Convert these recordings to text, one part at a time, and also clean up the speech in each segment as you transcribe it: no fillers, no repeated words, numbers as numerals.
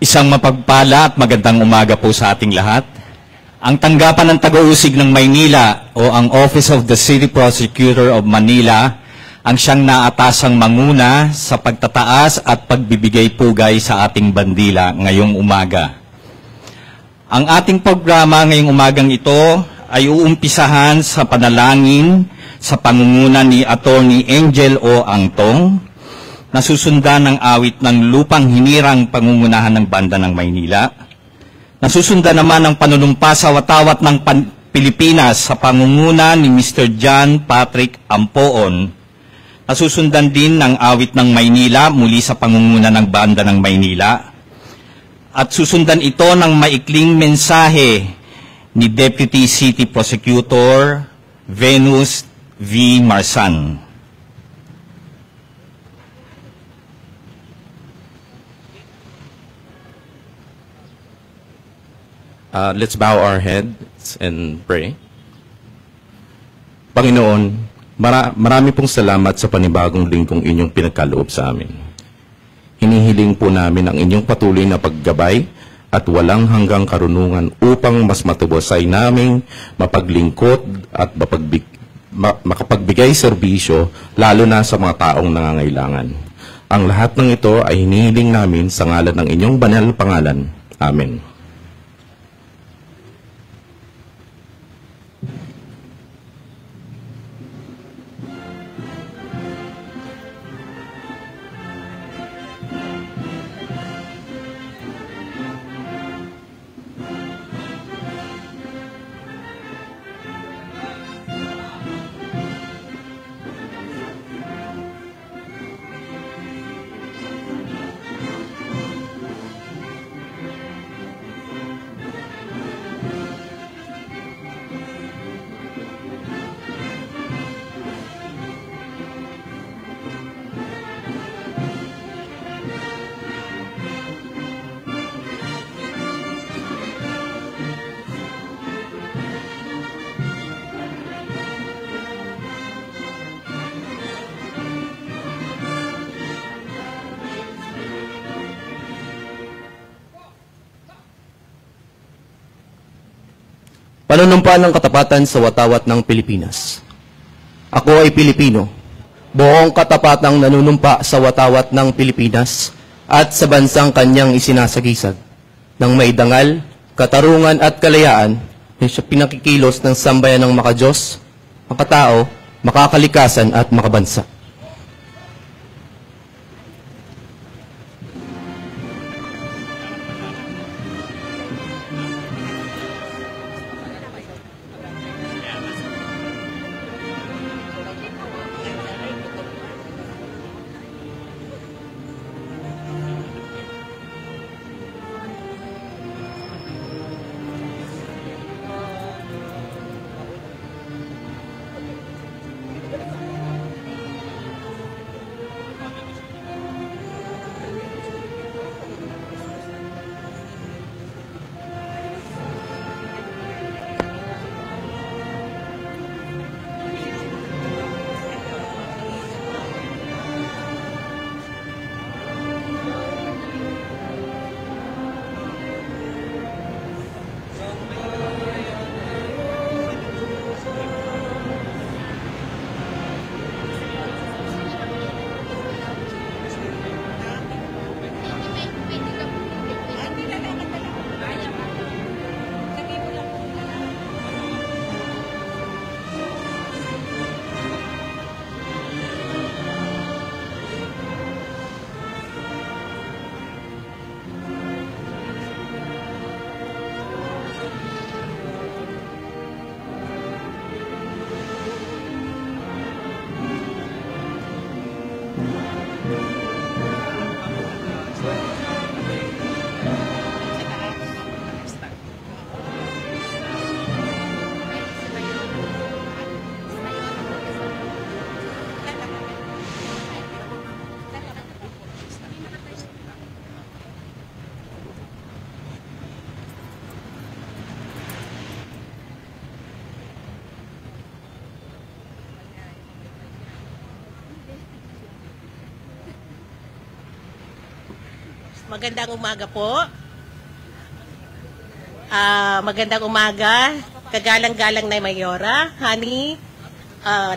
Isang mapagpala at magandang umaga po sa ating lahat. Ang tanggapan ng Taga-Usig ng Maynila o ang Office of the City Prosecutor of Manila ang siyang naatasang manguna sa pagtataas at pagbibigay pugay sa ating bandila ngayong umaga. Ang ating programa ngayong umagang ito ay uumpisahan sa panalangin sa pangunguna ni Attorney Angel O. Angtong, nasusundan ng awit ng lupang hinirang pangungunahan ng banda ng Maynila. Nasusundan naman ang panunumpa sa watawat ng Pilipinas sa pangunguna ni Mr. John Patrick Ampoon. Nasusundan din ng awit ng Maynila muli sa pangunguna ng banda ng Maynila. At susundan ito ng maikling mensahe ni Deputy City Prosecutor Venus V. Marsan. Let's bow our heads and pray. Panginoon, marami pong salamat sa panibagong lingkong inyong pinagkaloob sa amin. Hinihiling po namin ang inyong patuloy na paggabay at walang hanggang karunungan upang mas matubosay naming mapaglingkod at makapagbigay serbisyo lalo na sa mga taong nangangailangan. Ang lahat ng ito ay hinihiling namin sa ngalan ng inyong banal pangalan. Amen. Panunumpa ng katapatan sa watawat ng Pilipinas. Ako ay Pilipino, buong katapatang nanunumpa sa watawat ng Pilipinas at sa bansang kanyang isinasagisag ng maidangal, katarungan at kalayaan na siya pinakikilos ng sambayan ng makadiyos, makatao, makakalikasan at makabansa. Magandang umaga po. Magandang umaga. Kagalang-galang na Mayora, Hani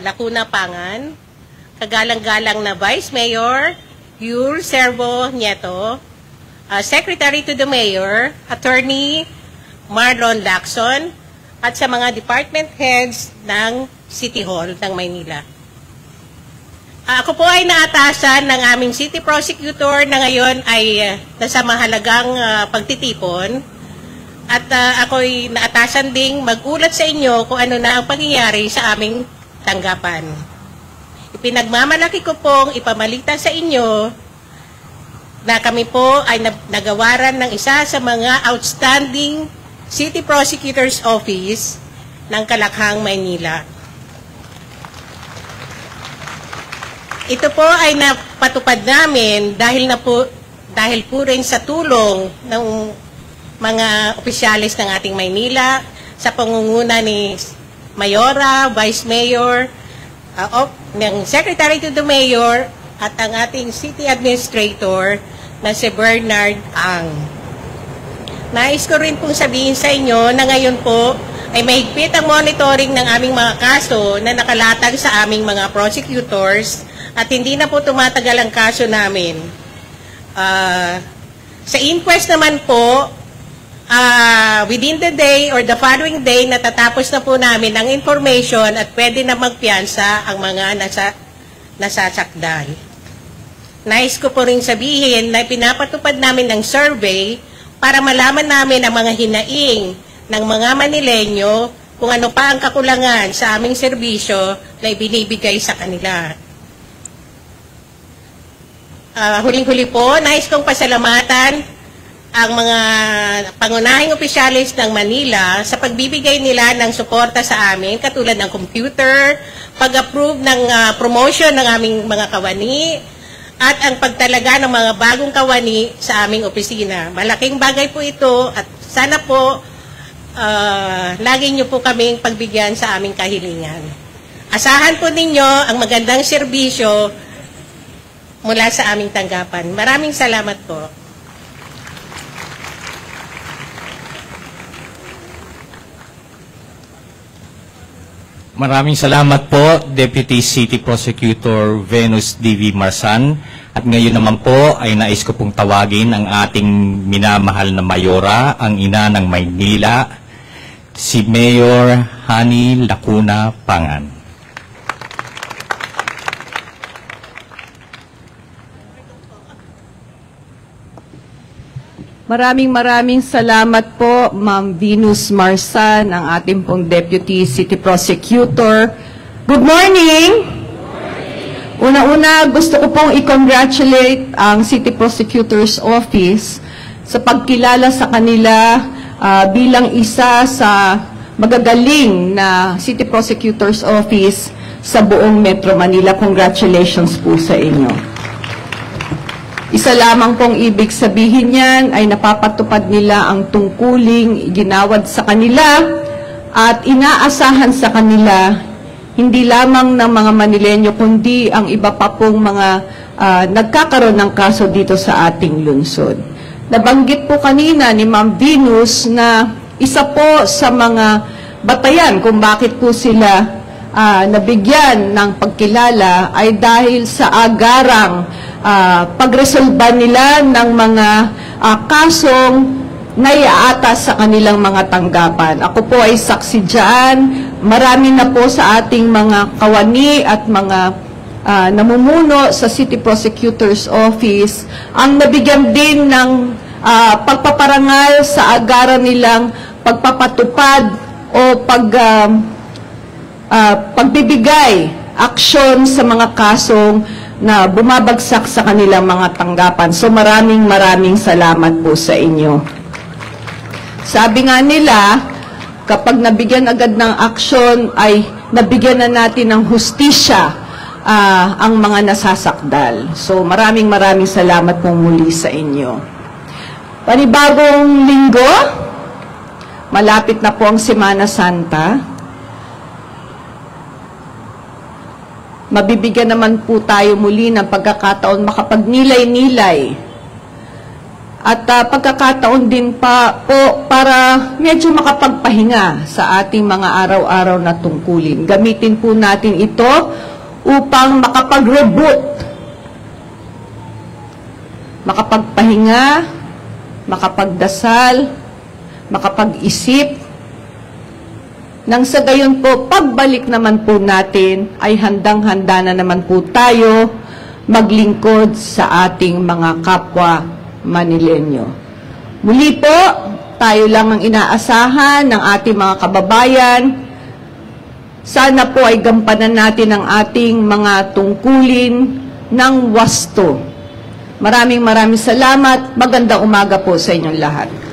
Lacuna Pangan. Kagalang-galang na Vice Mayor, Yul Servo Nieto. Secretary to the Mayor, Attorney Marlon Lacson. At sa mga department heads ng City Hall ng Maynila. Ako po ay naatasan ng aming City Prosecutor na ngayon ay nasa mahalagang pagtitipon at ako'y naatasan ding mag-ulat sa inyo kung ano na ang pangyayari sa aming tanggapan. Ipinagmamalaki ko pong ipamalita sa inyo na kami po ay nagawaran ng isa sa mga outstanding City Prosecutor's Office ng Kalakhang, Maynila. Ito po ay napatupad namin dahil po rin sa tulong ng mga opisyalis ng ating Maynila sa pangunguna ni Mayora, Vice Mayor, ng Secretary to the Mayor at ang ating City Administrator na si Bernard Ang. Nais ko rin pong sabihin sa inyo na ngayon po ay mahigpit ang monitoring ng aming mga kaso na nakalatag sa aming mga prosecutors at hindi na po tumatagal ang kaso namin. Sa inquest naman po, within the day or the following day, natatapos na po namin ang information at pwede na magpiyansa ang mga nasasakdal. Nais ko po rin sabihin na pinapatupad namin ng survey para malaman namin ang mga hinaing ng mga Manileño kung ano pa ang kakulangan sa aming serbisyo na ibinibigay sa kanila. Huling-huli po, nais kong pasalamatan ang mga pangunahing opisyalis ng Manila sa pagbibigay nila ng suporta sa amin, katulad ng computer, pag-approve ng promotion ng aming mga kawani, at ang pagtalaga ng mga bagong kawani sa aming opisina. Malaking bagay po ito at sana po lagi niyo po kaming pagbigyan sa aming kahilingan. Asahan po ninyo ang magandang serbisyo mula sa aming tanggapan. Maraming salamat po. Maraming salamat po, Deputy City Prosecutor Venus D.V. Marsan. At ngayon naman po ay nais ko pong tawagin ang ating minamahal na Mayora, ang ina ng Maynila, si Mayor Hani Lacuna Pangan. Maraming salamat po, Ma'am Venus Marsan, ang ating pong Deputy City Prosecutor. Good morning! Una-una, gusto ko pong i-congratulate ang City Prosecutor's Office sa pagkilala sa kanila bilang isa sa magagaling na City Prosecutor's Office sa buong Metro Manila. Congratulations po sa inyo. Isa lamang pong ibig sabihin niyan ay napapatupad nila ang tungkuling ginawad sa kanila at inaasahan sa kanila hindi lamang ng mga Manileño kundi ang iba pa pong mga nagkakaroon ng kaso dito sa ating lungsod. Nabanggit po kanina ni Ma'am Venus na isa po sa mga batayan kung bakit po sila nabigyan ng pagkilala ay dahil sa agarang pagresolba nila ng mga kasong naiaatas sa kanilang mga tanggapan. Ako po ay saksi dyan. Marami na po sa ating mga kawani at mga namumuno sa City Prosecutor's Office ang nabigyan din ng pagpaparangal sa agaran nilang pagpapatupad o pagbibigay aksyon sa mga kasong na bumabagsak sa kanilang mga tanggapan. So maraming salamat po sa inyo. Sabi nga nila, kapag nabigyan agad ng aksyon ay nabigyan na natin ng hustisya ang mga nasasakdal. So maraming salamat po muli sa inyo. Panibagong linggo, malapit na po ang Semana Santa. Mabibigyan naman po tayo muli ng pagkakataon makapagnilay-nilay at pagkakataon din pa po para medyo makapagpahinga sa ating mga araw-araw na tungkulin. Gamitin po natin ito upang makapag-reboot, makapagpahinga, makapagdasal, makapag-isip, nang sa gayon po, pagbalik naman po natin ay handang-handa na naman po tayo maglingkod sa ating mga kapwa Manilenyo. Muli po, tayo lang ang inaasahan ng ating mga kababayan. Sana po ay gampanan natin ang ating mga tungkulin ng wasto. Maraming salamat. Magandang umaga po sa inyong lahat.